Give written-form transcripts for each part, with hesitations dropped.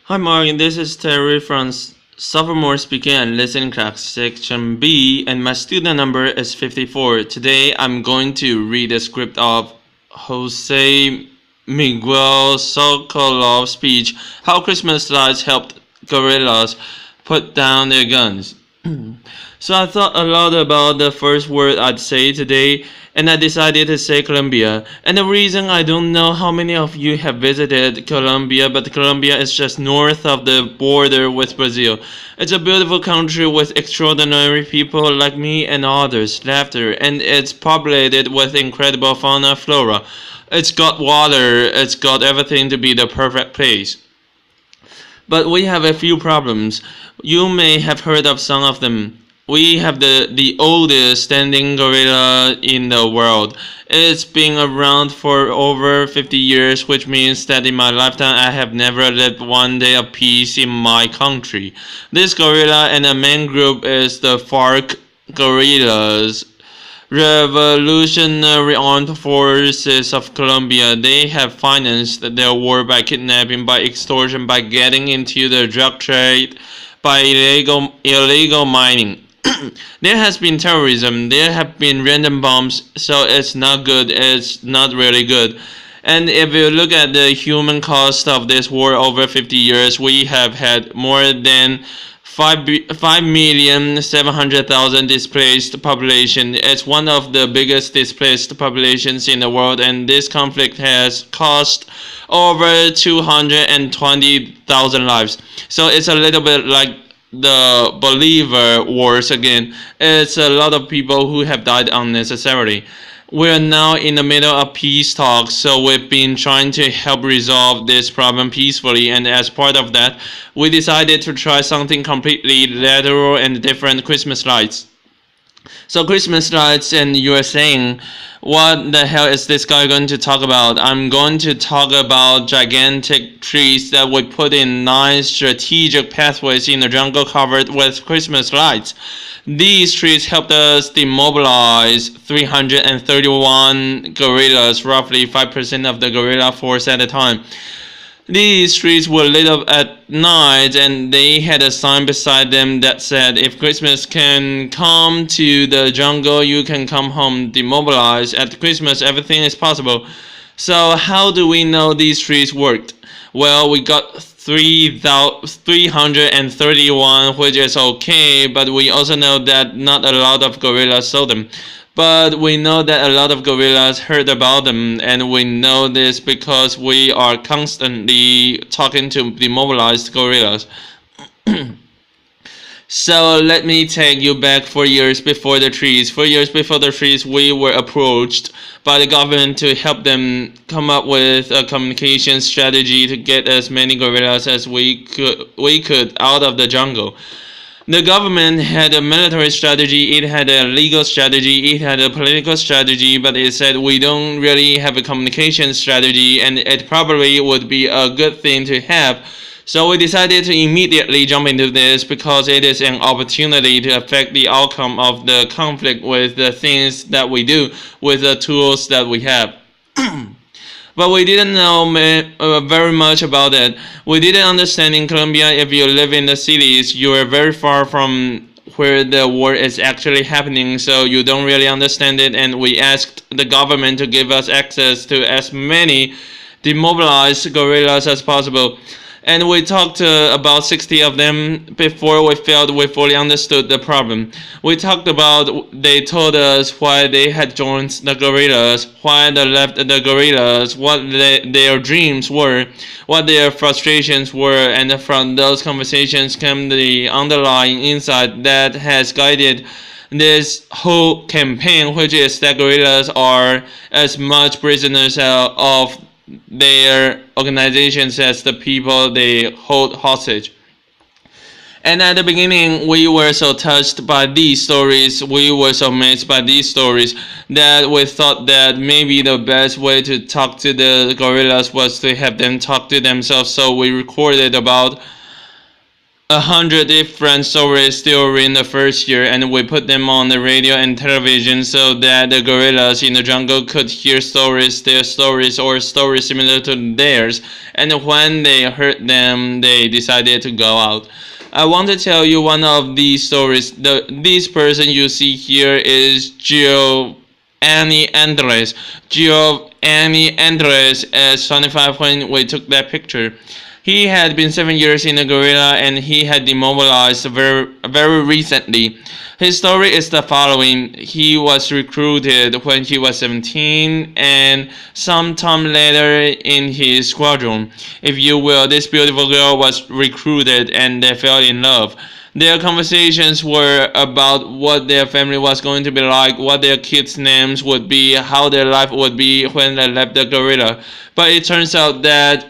Hi Morgan, this is Terry from Sophomore Speaking and Listening Class Section B, and my student number is 54. Today I'm going to read a script of Jose Miguel Sokoloff's speech, How Christmas Lights Helped Guerrillas Put Down Their Guns. So I thought a lot about the first word I'd say today, and I decided to say Colombia. And the reason I don't know how many of you have visited Colombia, but Colombia is just north of the border with Brazil. It's a beautiful country with extraordinary people like me and others, laughter, and it's populated with incredible fauna and flora. It's got water, it's got everything to be the perfect place. But we have a few problems. You may have heard of some of them. We have the oldest standing gorilla in the world. It's been around for over 50 years, which means that in my lifetime I have never lived one day of peace in my country. This gorilla and the main group is the FARC guerrillas, Revolutionary Armed Forces of Colombia. They have financed their war by kidnapping, by extortion, by getting into the drug trade, by illegal mining. There has been terrorism, there have been random bombs, so it's not good, it's not really good. And if you look at the human cost of this war over 50 years, we have had more than 5,700,000 displaced population. It's one of the biggest displaced populations in the world, and this conflict has cost over 220,000 lives. So it's a little bit like the Bolivar wars again. It's a lot of people who have died unnecessarily. We're now in the middle of peace talks, so we've been trying to help resolve this problem peacefully, and as part of that, we decided to try something completely lateral and different: Christmas lights. So Christmas lights, and you're saying, what the hell is this guy going to talk about? I'm going to talk about gigantic trees that we put in 9 strategic pathways in the jungle covered with Christmas lights. These trees helped us demobilize 331 guerrillas, roughly 5% of the guerrilla force at the time. These streets were lit up at night, and they had a sign beside them that said, if Christmas can come to the jungle, you can come home demobilized. At Christmas, everything is possible. So how do we know these streets worked? Well, we got 331, which is okay, but we also know that not a lot of guerrillas saw them. But we know that a lot of guerrillas heard about them, and we know this because we are constantly talking to demobilized guerrillas. So let me take you back 4 years before the trees. 4 years before the trees, we were approached by the government to help them come up with a communication strategy to get as many guerrillas as we could out of the jungle. The government had a military strategy, it had a legal strategy, it had a political strategy, but it said we don't really have a communication strategy, and it probably would be a good thing to have. So we decided to immediately jump into this because it is an opportunity to affect the outcome of the conflict with the things that we do, with the tools that we have. But we didn't know very much about it. We didn't understand in Colombia, if you live in the cities, you are very far from where the war is actually happening, so you don't really understand it, and we asked the government to give us access to as many demobilized guerrillas as possible. And we talked to about 60 of them before we felt we fully understood the problem. We talked about, they told us why they had joined the guerrillas, why they left the guerrillas, what their dreams were, what their frustrations were, and from those conversations came the underlying insight that has guided this whole campaign, which is that guerrillas are as much prisoners of their organizations as the people they hold hostage. And at the beginning, we were so touched by these stories, we were so amazed by these stories, that we thought that maybe the best way to talk to the guerrillas was to have them talk to themselves. So we recorded about 100 different stories during the first year, and we put them on the radio and television so that the gorillas in the jungle could hear stories, their stories, or stories similar to theirs. And when they heard them, they decided to go out. I want to tell you one of these stories. This person you see here is Giovanni Andres. Giovanni Andres is 25 when we took that picture. He had been 7 years in the gorilla and he had demobilized very recently. His story is the following. He was recruited when he was 17 and sometime later in his squadron, if you will, this beautiful girl was recruited and they fell in love. Their conversations were about what their family was going to be like, what their kids' names would be, how their life would be when they left the gorilla. But it turns out that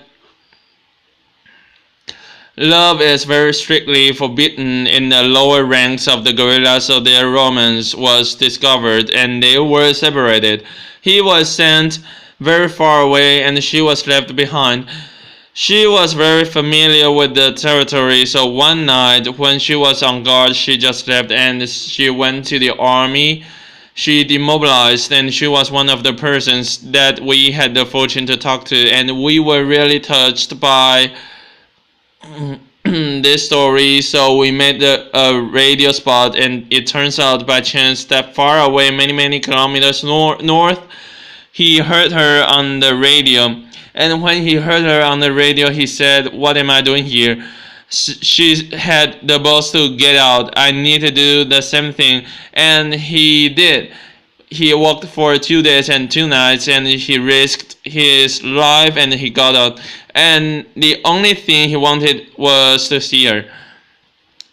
love is very strictly forbidden in the lower ranks of the gorilla, so their romance was discovered and they were separated. He was sent very far away and she was left behind. She was very familiar with the territory, so one night when she was on guard, she just left and she went to the army. She demobilized and she was one of the persons that we had the fortune to talk to, and we were really touched by this story. So we made a radio spot, and it turns out by chance that far away, many kilometers north, he heard her on the radio. And when he heard her on the radio, he said, "What am I doing here?" She had the balls to get out. I need to do the same thing. And he did. He walked for 2 days and 2 nights and he risked his life and he got out. And the only thing he wanted was to see her.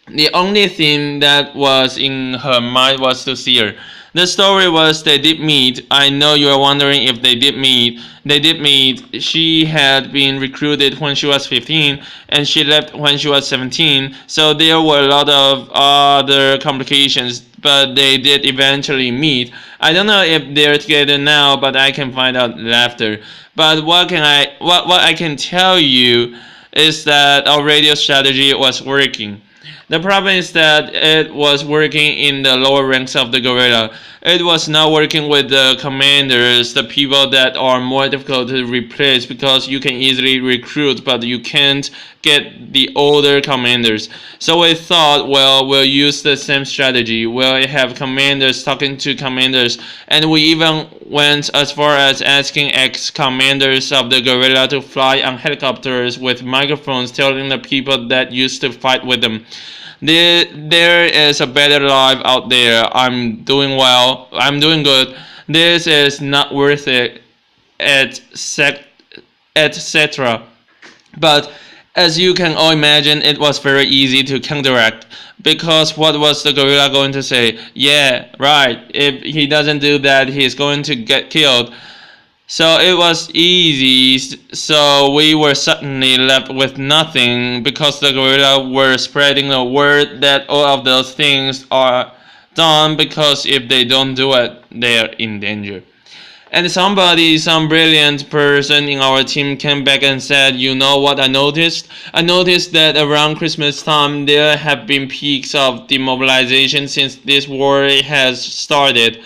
The only thing that was in her mind was to see her. The story was they did meet. I know you are wondering if they did meet. They did meet. She had been recruited when she was 15 and she left when she was 17. So there were a lot of other complications, but they did eventually meet. I don't know if they're together now, but I can find out after. But what I can tell you is that our radio strategy was working. The problem is that it was working in the lower ranks of the gorilla. It was not working with the commanders, the people that are more difficult to replace because you can easily recruit, but you can't get the older commanders. So we thought, well, we'll use the same strategy. We'll have commanders talking to commanders, and we even went as far as asking ex-commanders of the gorilla to fly on helicopters with microphones telling the people that used to fight with them, there is a better life out there. I'm doing well. I'm doing good. This is not worth it, etc. But as you can all imagine, it was very easy to counteract. Because what was the gorilla going to say? Yeah, right. If he doesn't do that, he's going to get killed. So it was easy, so we were suddenly left with nothing because the gorilla were spreading the word that all of those things are done because if they don't do it, they are in danger. And some brilliant person in our team came back and said, you know what I noticed? I noticed that around Christmas time there have been peaks of demobilization since this war has started.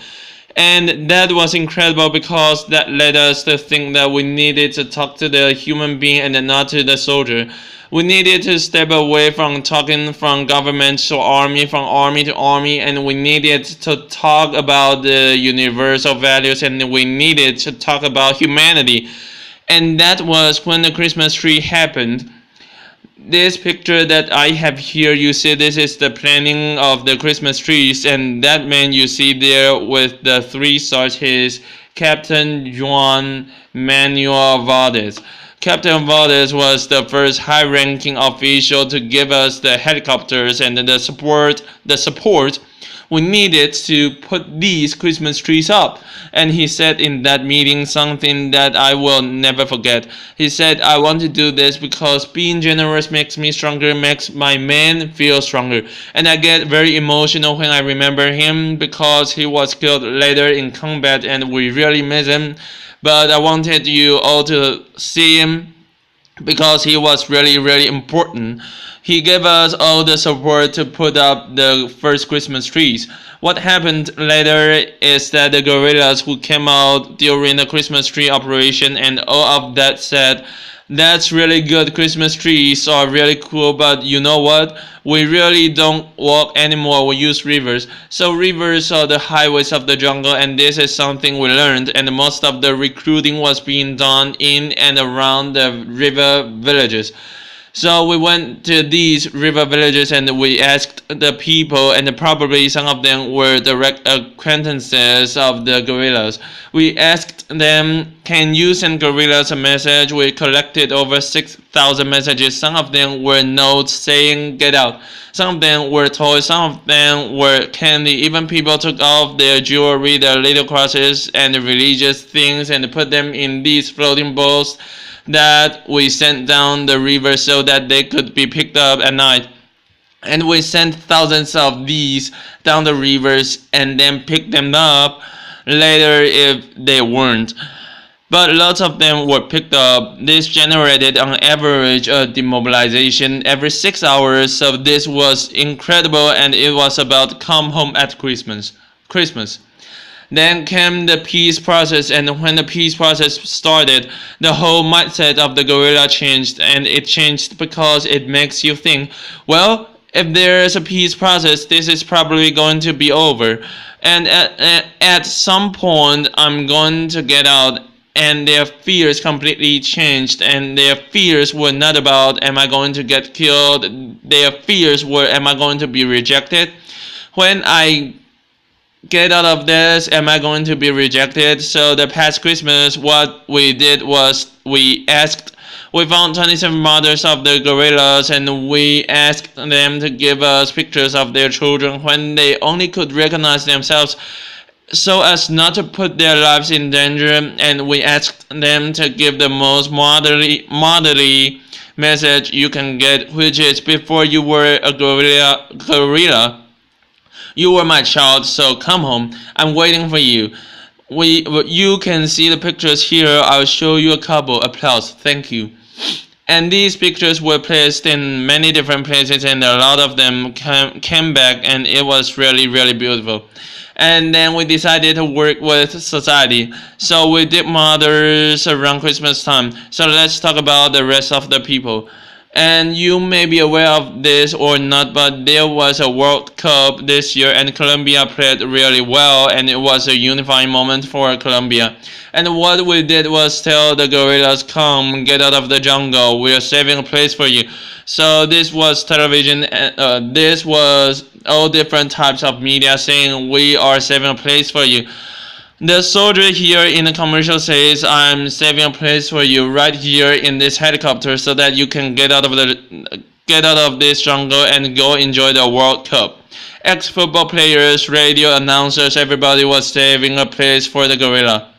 And that was incredible because that led us to think that we needed to talk to the human being and not to the soldier. We needed to step away from talking from government to army, from army to army, and we needed to talk about the universal values, and we needed to talk about humanity. And that was when the Christmas tree happened. This picture that I have here, you see this is the planning of the Christmas trees, and that man you see there with the 3 stars is Captain Juan Manuel Valdez. Captain Valdez was the first high-ranking official to give us the helicopters and the support we needed to put these Christmas trees up. And he said in that meeting something that I will never forget. He said, I want to do this because being generous makes me stronger, makes my men feel stronger. And I get very emotional when I remember him because he was killed later in combat and we really miss him. But I wanted you all to see him because he was really, really important. He gave us all the support to put up the first Christmas trees. What happened later is that the guerrillas who came out during the Christmas tree operation and all of that said, that's really good, Christmas trees are really cool, but you know what? We really don't walk anymore, we use rivers. So rivers are the highways of the jungle, and this is something we learned, and most of the recruiting was being done in and around the river villages. So we went to these river villages and we asked the people, and probably some of them were direct acquaintances of the guerrillas. We asked them, can you send guerrillas a message? We collected over 6,000 messages. Some of them were notes saying, get out. Some of them were toys, some of them were candy. Even people took off their jewelry, their little crosses, and religious things and put them in these floating bowls that we sent down the river so that they could be picked up at night. And we sent thousands of these down the rivers and then picked them up later if they weren't. But lots of them were picked up. This generated on average a demobilization every 6 hours, so this was incredible, and it was about come home at Christmas. Then came the peace process, and when the peace process started, the whole mindset of the guerrilla changed, and it changed because it makes you think, well, if there is a peace process, this is probably going to be over. And at some point, I'm going to get out, and their fears completely changed, and their fears were not about, am I going to get killed? Their fears were, am I going to be rejected? When I get out of this, am I going to be rejected? So the past Christmas, what we did was we found 27 mothers of the guerrillas, and we asked them to give us pictures of their children when they only could recognize themselves so as not to put their lives in danger, and we asked them to give the most motherly message you can get, which is, before you were a guerrilla, you were my child, so come home. I'm waiting for you. You can see the pictures here. I'll show you a couple. Applause. Thank you. And these pictures were placed in many different places, and a lot of them came back, and it was really, really beautiful. And then we decided to work with society. So we did mothers around Christmas time. So let's talk about the rest of the people. And you may be aware of this or not, but there was a World Cup this year, and Colombia played really well, and it was a unifying moment for Colombia. And what we did was tell the guerrillas, come, get out of the jungle, we are saving a place for you. So this was television, this was all different types of media saying, we are saving a place for you. The soldier here in the commercial says, I'm saving a place for you right here in this helicopter so that you can get out of this jungle and go enjoy the World Cup. Ex-football players, radio announcers, everybody was saving a place for the gorilla.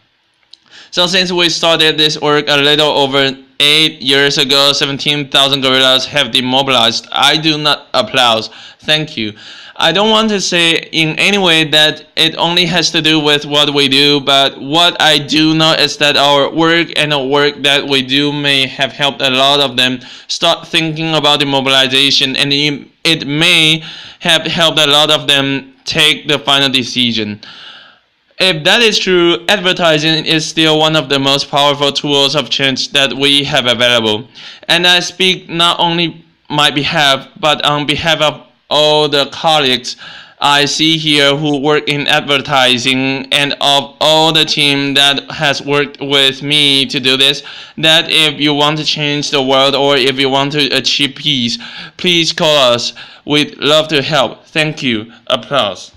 So since we started this work a little over 8 years ago, 17,000 gorillas have demobilized. I do not applaud. Thank you. I don't want to say in any way that it only has to do with what we do, but what I do know is that our work and the work that we do may have helped a lot of them start thinking about demobilization, and it may have helped a lot of them take the final decision. If that is true, advertising is still one of the most powerful tools of change that we have available. And I speak not only my behalf, but on behalf of all the colleagues I see here who work in advertising, and of all the team that has worked with me to do this, that if you want to change the world or if you want to achieve peace, please call us. We'd love to help. Thank you. Applause.